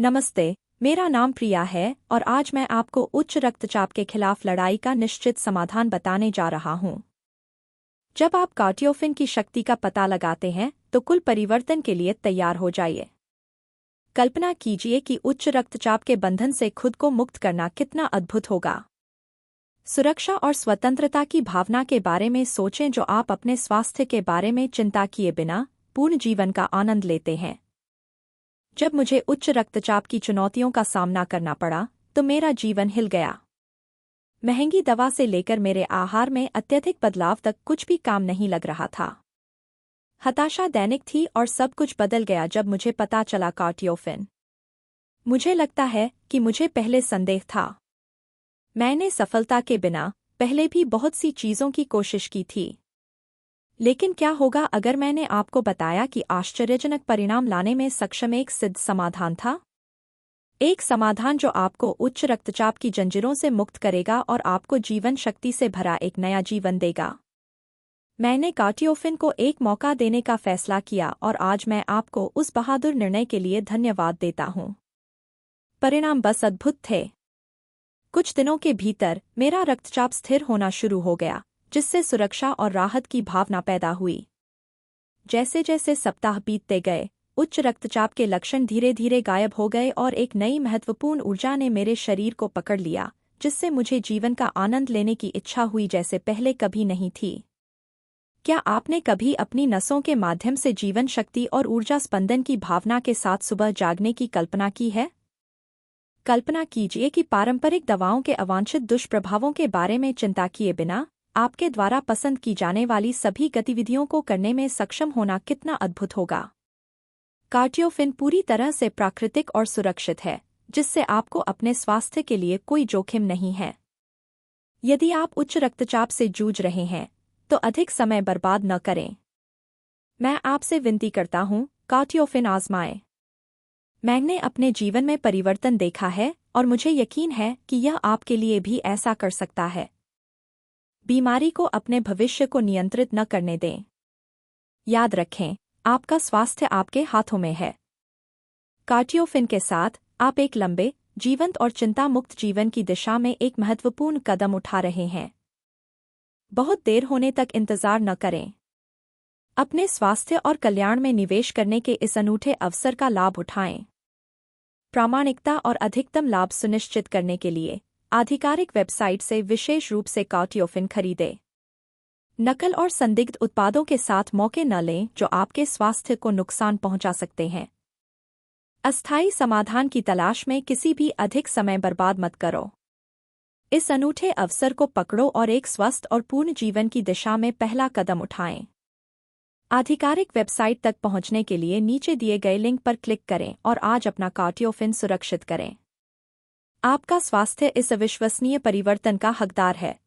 नमस्ते, मेरा नाम प्रिया है और आज मैं आपको उच्च रक्तचाप के खिलाफ लड़ाई का निश्चित समाधान बताने जा रहा हूँ। जब आप कार्डियोफिन की शक्ति का पता लगाते हैं तो कुल परिवर्तन के लिए तैयार हो जाइए। कल्पना कीजिए कि उच्च रक्तचाप के बंधन से खुद को मुक्त करना कितना अद्भुत होगा। सुरक्षा और स्वतंत्रता की भावना के बारे में सोचें जो आप अपने स्वास्थ्य के बारे में चिंता किए बिना पूर्ण जीवन का आनंद लेते हैं। जब मुझे उच्च रक्तचाप की चुनौतियों का सामना करना पड़ा तो मेरा जीवन हिल गया। महंगी दवा से लेकर मेरे आहार में अत्यधिक बदलाव तक कुछ भी काम नहीं लग रहा था। हताशा दैनिक थी और सब कुछ बदल गया जब मुझे पता चला कार्डियोफिन। मुझे लगता है कि मुझे पहले संदेह था। मैंने सफलता के बिना पहले भी बहुत सी चीज़ों की कोशिश की थी। लेकिन क्या होगा अगर मैंने आपको बताया कि आश्चर्यजनक परिणाम लाने में सक्षम एक सिद्ध समाधान था? एक समाधान जो आपको उच्च रक्तचाप की जंजीरों से मुक्त करेगा और आपको जीवन शक्ति से भरा एक नया जीवन देगा। मैंने कार्डियोफिन को एक मौका देने का फैसला किया और आज मैं आपको उस बहादुर निर्णय के लिए धन्यवाद देता हूँ। परिणाम बस अद्भुत थे। कुछ दिनों के भीतर मेरा रक्तचाप स्थिर होना शुरू हो गया, जिससे सुरक्षा और राहत की भावना पैदा हुई। जैसे जैसे सप्ताह बीतते गए, उच्च रक्तचाप के लक्षण धीरे धीरे गायब हो गए और एक नई महत्वपूर्ण ऊर्जा ने मेरे शरीर को पकड़ लिया, जिससे मुझे जीवन का आनंद लेने की इच्छा हुई जैसे पहले कभी नहीं थी। क्या आपने कभी अपनी नसों के माध्यम से जीवन शक्ति और ऊर्जा स्पंदन की भावना के साथ सुबह जागने की कल्पना की है? कल्पना कीजिए कि पारंपरिक दवाओं के अवांछित दुष्प्रभावों के बारे में चिंता किए बिना आपके द्वारा पसंद की जाने वाली सभी गतिविधियों को करने में सक्षम होना कितना अद्भुत होगा। कार्डियोफिन पूरी तरह से प्राकृतिक और सुरक्षित है, जिससे आपको अपने स्वास्थ्य के लिए कोई जोखिम नहीं है। यदि आप उच्च रक्तचाप से जूझ रहे हैं, तो अधिक समय बर्बाद न करें। मैं आपसे विनती करता हूँ, कार्डियोफिन आजमाएं। मैंने अपने जीवन में परिवर्तन देखा है और मुझे यकीन है कि यह आपके लिए भी ऐसा कर सकता है। बीमारी को अपने भविष्य को नियंत्रित न करने दें। याद रखें, आपका स्वास्थ्य आपके हाथों में है। कार्डियोफिन के साथ आप एक लंबे, जीवंत और चिंता मुक्त जीवन की दिशा में एक महत्वपूर्ण कदम उठा रहे हैं। बहुत देर होने तक इंतजार न करें। अपने स्वास्थ्य और कल्याण में निवेश करने के इस अनूठे अवसर का लाभ उठाएं। प्रामाणिकता और अधिकतम लाभ सुनिश्चित करने के लिए आधिकारिक वेबसाइट से विशेष रूप से कार्डियोफिन खरीदें। नकल और संदिग्ध उत्पादों के साथ मौके न लें जो आपके स्वास्थ्य को नुकसान पहुंचा सकते हैं। अस्थायी समाधान की तलाश में किसी भी अधिक समय बर्बाद मत करो। इस अनूठे अवसर को पकड़ो और एक स्वस्थ और पूर्ण जीवन की दिशा में पहला कदम उठाएं। आधिकारिक वेबसाइट तक पहुंचने के लिए नीचे दिए गए लिंक पर क्लिक करें और आज अपना कार्डियोफिन सुरक्षित करें। आपका स्वास्थ्य इस अविश्वसनीय परिवर्तन का हकदार है।